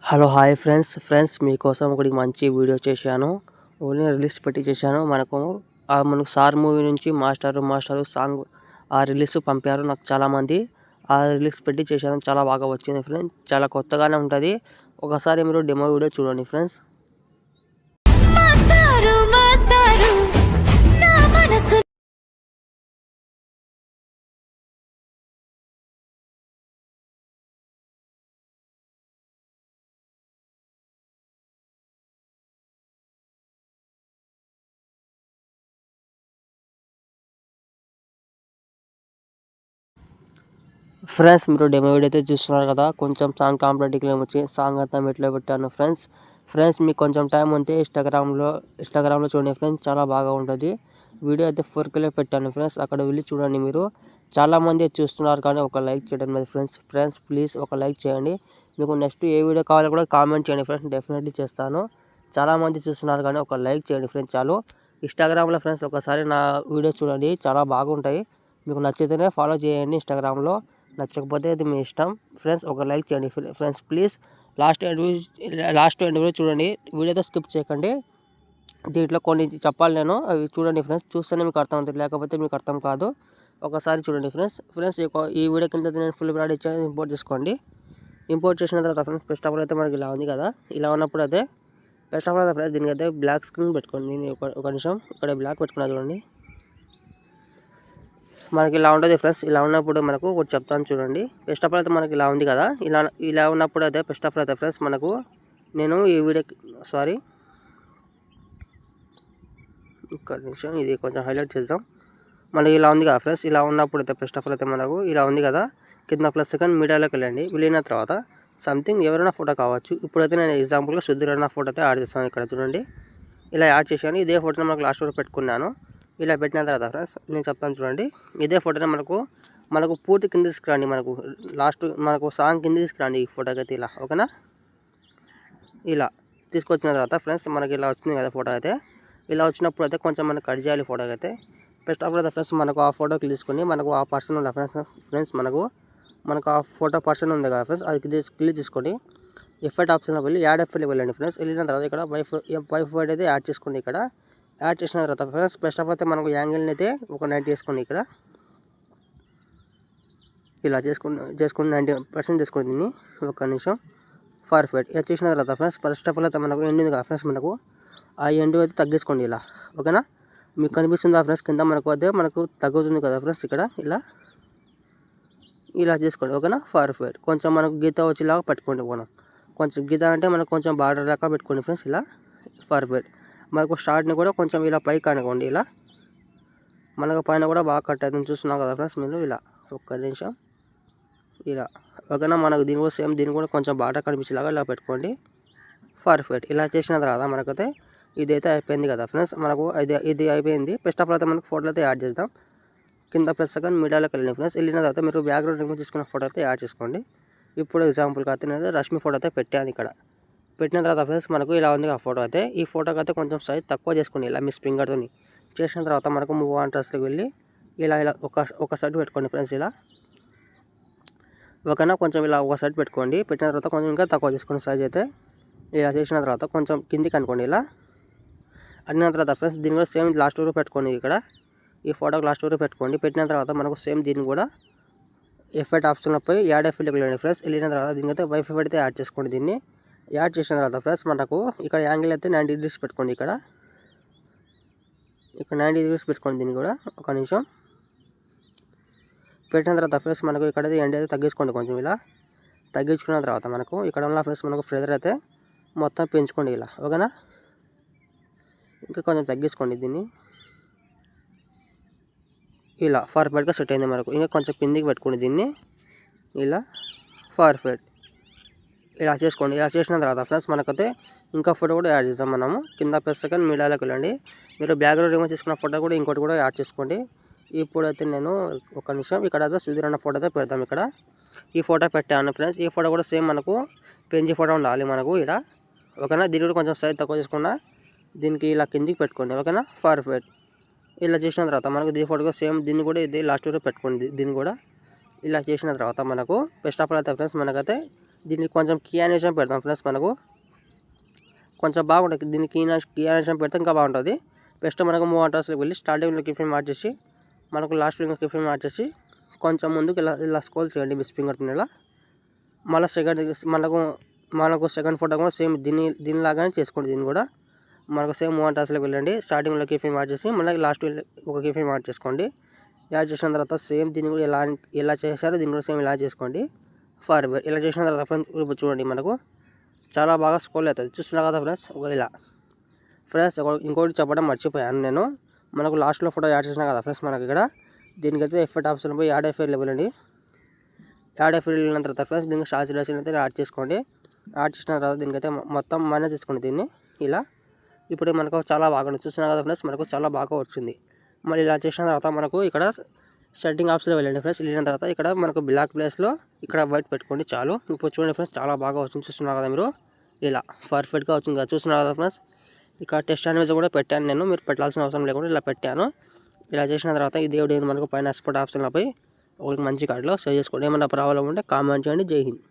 Hello hi friends మీకోసం ఒకటి మంచి వీడియో చేశాను. ఓన్లీ రిలీజ్ పెట్టి చేశాను. మనకు సార్ మూవీ నుంచి మాస్టర్ సాంగ్ ఆ రిలీజ్ పంపారు నాకు చాలామంది. ఆ రిలీజ్ పెట్టి చేశాను. చాలా బాగా వచ్చింది ఫ్రెండ్స్. చాలా కొత్తగానే ఉంటుంది. ఒకసారి మీరు డెమో వీడియో చూడండి ఫ్రెండ్స్. ఫ్రెండ్స్ మీరు డెమో వీడియో అయితే చూస్తున్నారు కదా. కొంచెం సాంగ్ కంప్లీట్గా వచ్చి సాంగ్ అంతా మెట్లో పెట్టాను ఫ్రెండ్స్ మీకు కొంచెం టైం ఉంటే ఇన్స్టాగ్రామ్లో చూడండి ఫ్రెండ్స్. చాలా బాగా ఉంటుంది. వీడియో అయితే 4Kలో పెట్టాను ఫ్రెండ్స్. అక్కడ వెళ్ళి చూడండి. మీరు చాలామంది చూస్తున్నారు కానీ ఒక లైక్ చేయడం లేదు ఫ్రెండ్స్ ప్లీజ్ ఒక లైక్ చేయండి. మీకు నెక్స్ట్ ఏ వీడియో కావాలో కూడా కామెంట్ చేయండి ఫ్రెండ్స్. డెఫినెట్లీ చేస్తాను. చాలామంది చూస్తున్నారు కానీ ఒక లైక్ చేయండి ఫ్రెండ్స్ చాలు. ఇన్స్టాగ్రామ్లో ఫ్రెండ్స్ ఒకసారి నా వీడియోస్ చూడండి. చాలా బాగుంటాయి. మీకు నచ్చితేనే ఫాలో చేయండి ఇన్స్టాగ్రామ్లో. నచ్చకపోతే అది మీ ఇష్టం ఫ్రెండ్స్. ఒక లైక్ చేయండి friends please. Last end video చూడండి. వీడియోతో స్కిప్ చేయకండి. దీంట్లో కొన్ని చెప్పాలి నేను. అవి చూడండి ఫ్రెండ్స్. చూస్తేనే మీకు అర్థం అవుతుంది, లేకపోతే మీకు అర్థం కాదు. ఒకసారి చూడండి ఫ్రెండ్స్. ఈ వీడియో కింద నేను ఫుల్ బ్రాడ్ ఇచ్చాను. ఇంపోర్ట్ చేసుకోండి. ఇంపోర్ట్ చేసిన తర్వాత ఫ్రెండ్స్ ఫస్ట్ ఆఫ్ ఆల్ అయితే మనకి ఇలా ఉంది కదా. ఇలా ఉన్నప్పుడు అయితే ఫస్ట్ ఆఫ్ ఆల్ అయితే ఫ్రెండ్స్ దీనికి అయితే బ్లాక్ స్క్రీన్ పెట్టుకోండి. నేను ఒక నిమిషం ఇక్కడ బ్లాక్ పెట్టుకున్నా చూడండి. మనకి ఇలా ఉంటుంది ఫ్రెండ్స్. ఇలా ఉన్నప్పుడు మనకు ఒకటి చెప్తాను చూడండి. ఫస్ట్ ఆఫ్ ఆల్ అయితే మనకి ఇలా ఉంది కదా. ఇలా ఉన్నప్పుడు అయితే ఫస్ట్ ఆఫ్ ఆల్ అయితే ఫ్రెండ్స్ మనకు నేను ఈ వీడియో ఒక్క నిమిషం ఇది కొంచెం హైలైట్ చేద్దాం. మనకి ఇలా ఉంది కదా ఫ్రెండ్స్. ఇలా ఉన్నప్పుడు అయితే ఫస్ట్ ఆఫ్ ఆల్ అయితే మనకు ఇలా ఉంది కదా. కింద +సెకండ్ మీడియాలోకి వెళ్ళండి. వెళ్ళిన తర్వాత సంథింగ్ ఎవరైనా ఫోటో కావచ్చు. ఇప్పుడైతే నేను ఎగ్జాంపుల్గా సుధీర్ అన్న ఫోటో అయితే యాడ్ చేస్తాను. ఇక్కడ చూడండి ఇలా యాడ్ చేశాను. ఇదే ఫోటోని మనకు లాస్ట్ వరకు పెట్టుకున్నాను. ఇలా పెట్టిన తర్వాత ఫ్రెండ్స్ నేను చెప్తాను చూడండి. ఇదే ఫోటోని మనకు పూర్తి కింద తీసుకురండి. మనకు సాంగ్ కింద తీసుకురండి ఈ ఫోటోకి అయితే ఇలా. ఓకేనా. ఇలా తీసుకొచ్చిన తర్వాత ఫ్రెండ్స్ మనకి ఇలా వచ్చింది కదా ఫోటో అయితే. ఇలా వచ్చినప్పుడు అయితే కొంచెం మనకు కట్ చేయాలి ఫోటోకి అయితే. ఫస్ట్ ఆఫ్ ఆల్ అయితే ఫ్రెండ్స్ మనకు ఆ ఫోటోకి తీసుకొని మనకు ఆ పర్సన్ ఉంది ఫ్రెండ్స్. మనకు ఆ ఫోటో పర్సన్ ఉంది కదా ఫ్రెండ్స్. అది క్లిక్ తీసుకొని ఎఫెక్ట్ ఆప్షన్లో వెళ్ళి యాడ్ ఎఫెక్ట్కి వెళ్ళండి ఫ్రెండ్స్. వెళ్ళిన తర్వాత ఇక్కడ వైఫ్ అయితే యాడ్ చేసుకోండి. ఇక్కడ యాడ్ చేసిన తర్వాత ఫ్రెండ్స్ ఫస్ట్ ఆఫ్ అయితే మనకు యాంగిల్ని అయితే ఒక 90 చేసుకోండి. ఇక్కడ ఇలా చేసుకుని 90% చేసుకోండి. దీన్ని ఒక నిమిషం పర్ఫెక్ట్. ఇలా చేసిన తర్వాత ఫ్రెండ్స్ ఫస్ట్ ఆఫ్ ఆల్ అయితే మనకు ఎండ్ ఉంది కదా ఫ్రెండ్స్. మనకు ఆ ఎండ్ అయితే తగ్గించుకోండి ఇలా. ఓకేనా. మీకు కనిపిస్తుందా ఫ్రెండ్స్ కింద మనకు తగ్గుతుంది కదా ఫ్రెండ్స్. ఇక్కడ ఇలా చేసుకోండి. ఓకేనా. పర్ఫెక్ట్. కొంచెం మనకు గీత వచ్చేలాగా పెట్టుకోండి. కొంచెం గీత అంటే మనకు కొంచెం బార్డర్ దాకా పెట్టుకోండి ఫ్రెండ్స్. ఇలా పర్ఫెక్ట్. మనకు స్టార్ట్ని కూడా కొంచెం ఇలా పైకి అనుకోండి. ఇలా మనకు పైన కూడా బాగా కట్ అవుతుంది. చూస్తున్నాం కదా ఫ్రెండ్స్ మీరు. ఇలా ఒక్క నిమిషం ఇలా. ఓకేనా. మనకు దీని కూడా కొంచెం బాగా కనిపించేలాగా ఇలా పెట్టుకోండి. పర్ఫెక్ట్. ఇలా చేసిన తర్వాత మనకైతే ఇదైతే అయిపోయింది కదా ఫ్రెండ్స్. మనకు ఇది అయిపోయింది. ఫస్ట్ ఆఫ్ ఆల్ అయితే మనకు ఫోటో అయితే యాడ్ చేద్దాం. కింద +సెకండ్ మీడియాలోకి వెళ్ళండి ఫ్రెండ్స్. వెళ్ళిన తర్వాత మీరు బ్యాక్గ్రౌండ్ రిమూవ్ చేసుకున్న ఫోటో అయితే యాడ్ చేసుకోండి. ఇప్పుడు ఎగ్జాంపుల్కి అయితే నేను రష్మి ఫోటో అయితే పెట్టాను. ఇక్కడ పెట్టిన తర్వాత ఫ్రెండ్స్ మనకు ఇలా ఉంది ఆ ఫోటో అయితే. ఈ ఫోటోకి అయితే కొంచెం సైజ్ తక్కువ చేసుకోండి. ఇలా మీ ఫింగర్తో చేసిన తర్వాత మనకు మూవ్ ఆన్ ట్రస్ట్కి వెళ్ళి ఇలా ఒక సైడ్ పెట్టుకోండి ఫ్రెండ్స్. ఇలా ఓకేనా. కొంచెం ఇలా ఒక సైడ్ పెట్టుకోండి. పెట్టిన తర్వాత కొంచెం ఇంకా తక్కువ చేసుకోండి సైజ్ అయితే. ఇలా చేసిన తర్వాత కొంచెం కిందికి అనుకోండి. ఇలా అడిగిన తర్వాత ఫ్రెండ్స్ దీన్ని కూడా సేమ్ లాస్ట్ వరకు పెట్టుకోండి. ఇక్కడ ఈ ఫోటోకి లాస్ట్ వరకు పెట్టుకోండి. పెట్టిన తర్వాత మనకు సేమ్ దీన్ని కూడా ఎఫెక్ట్ ఆప్షన్లో పోయి యాడ్ ఎఫెక్ట్కి వెళ్ళండి ఫ్రెండ్స్. వెళ్ళిన తర్వాత దీనికైతే వైఫ్ ఎఫెక్ట్ అయితే యాడ్ చేసుకోండి. దీన్ని యాడ్ చేసిన తర్వాత ఫ్రెండ్స్ మనకు ఇక్కడ యాంగిల్ అయితే 90 degrees పెట్టుకోండి. ఇక్కడ 90 degrees పెట్టుకోండి. దీన్ని కూడా ఒక నిమిషం పెట్టిన తర్వాత ఫ్రెండ్స్ మనకు ఇక్కడైతే ఎండ్ అయితే తగ్గించుకోండి. కొంచెం ఇలా తగ్గించుకున్న తర్వాత మనకు ఇక్కడ ఉన్న ఫ్రెండ్స్ మనకు ఫెదర్ అయితే మొత్తం పెంచుకోండి ఇలా. ఓకేనా. ఇంకా కొంచెం తగ్గించుకోండి దీన్ని. ఇలా పర్ఫెక్ట్గా సెట్ అయింది మనకు. ఇంకా కొంచెం కిందికి పెట్టుకోండి దీన్ని ఇలా. పర్ఫెక్ట్. ఇలా చేసుకోండి. ఇలా చేసిన తర్వాత ఫ్రెండ్స్ మనకైతే ఇంకా ఫోటో కూడా యాడ్ చేద్దాం మనము. కింద +సెకండ్ మీడియాలోకి వెళ్ళండి. మీరు బ్యాక్గ్రౌండ్ రిమూవ్ చేసుకున్న ఫోటో కూడా ఇంకోటి కూడా యాడ్ చేసుకోండి. ఇప్పుడైతే నేను ఒక నిమిషం ఇక్కడ అయితే సుధీర్ అన్న ఫోటో అయితే పెడతాం. ఇక్కడ ఈ ఫోటో పెట్టాను ఫ్రెండ్స్. ఈ ఫోటో కూడా సేమ్ మనకు పెంచి ఫోటో ఉండాలి మనకు ఇక్కడ. ఓకేనా. దీన్ని కూడా కొంచెం సైజ్ తక్కువ చేసుకున్నా దీనికి ఇలా కిందికి పెట్టుకోండి. ఓకేనా. పర్ఫెక్ట్. ఇలా చేసిన తర్వాత మనకు దీని ఫోటోగా సేమ్ దీన్ని కూడా ఇది లాస్ట్ వరకు పెట్టుకోండి. దీన్ని కూడా ఇలా చేసిన తర్వాత మనకు ఫస్ట్ ఆఫ్ ఆల్ అయితే ఫ్రెండ్స్ మనకైతే దీనికి కొంచెం కీ యానిమేషన్ పెడతాం ఫ్రెండ్స్. మనకు కొంచెం బాగుంటుంది దీనికి కీ యానిమేషన్ పెడితే ఇంకా బాగుంటుంది. బెస్ట్ మనకు మూవ్ ఆటోస్లోకి వెళ్ళి స్టార్టింగ్లో కీ ఫ్రేమ్ మార్చేసి మనకు లాస్ట్లో ఇంకా కీ ఫ్రేమ్ మార్చేసి కొంచెం ముందుకు ఇలా స్క్రోల్ చేయండి మీ ఫింగర్తో ఇలా. మళ్ళీ మనకు సెకండ్ ఫోటో కూడా సేమ్ దీనిలాగానే చేసుకోండి. దీన్ని కూడా మనకు సేమ్ మూవ్ ఆటోస్లోకి వెళ్ళండి. స్టార్టింగ్లో కీ ఫ్రేమ్ మార్చేసి మళ్ళీ లాస్ట్ ఒక కీ ఫ్రేమ్ యాడ్ చేసుకోండి. యాడ్ చేసిన తర్వాత సేమ్ దీన్ని కూడా ఎలా చేశారో దీన్ని కూడా సేమ్ ఇలా చేసుకోండి. ఫార్వర్డ్ ఇలా చేసిన తర్వాత ఫ్రెండ్స్ ఇప్పుడు చూడండి మనకు చాలా బాగా స్క్రోల్ అవుతుంది. చూస్తున్నా కదా ఫ్రెండ్స్ ఇలా. ఫ్రెండ్స్ ఇంకోటి చెప్పడం మర్చిపోయాను నేను. మనకు లాస్ట్లో ఫోటో యాడ్ చేసినా కదా ఫ్రెండ్స్ మనకి ఇక్కడ దీనికైతే ఎఫెక్ట్ ఆప్షన్ పోయి యాడ్ ఎఫెక్ట్ లెవెల్ అండి. యాడ్ ఎఫెక్ట్ వెళ్ళిన తర్వాత ఫ్రెండ్స్ దీనికి సాచురేషన్ అయితే యాడ్ చేసుకోండి. యాడ్ చేసిన తర్వాత దీనికైతే మొత్తం మేనేజ్ చేసుకోండి దీన్ని ఇలా. ఇప్పుడు మనకు చాలా బాగా చూస్తున్నా కదా ఫ్రెండ్స్ మనకు చాలా బాగా వచ్చింది. మళ్ళీ ఇలా చేసిన తర్వాత మనకు ఇక్కడ సెట్టింగ్ ఆప్షన్లో వెళ్ళండి ఫ్రెండ్స్. వెళ్ళిన తర్వాత ఇక్కడ మనకు బ్లాక్ ప్లేస్లో ఇక్కడ వైట్ పెట్టుకోండి చాలు. ఇప్పుడు చూడండి ఫ్రెండ్స్ చాలా బాగా వచ్చింది. చూస్తున్నారు కదా మీరు ఇలా పర్ఫెక్ట్గా వచ్చింది కదా. చూస్తున్నారు కదా ఫ్రెండ్స్ ఇక్కడ టెస్ట్ యానిమేషన్ కూడా పెట్టాను నేను. మీరు పెట్టాల్సిన అవసరం లేకుండా ఇలా పెట్టాను. ఇలా చేసిన తర్వాత ఈ దేవుడు మనకు పైన ఎక్స్పోర్ట్ ఆప్షన్లపై ఒక మంచి కార్డులో సేవ్ చేసుకోండి. ఏమైనా ప్రాబ్లం ఉంటే కామెంట్ చేయండి. జై హింద్.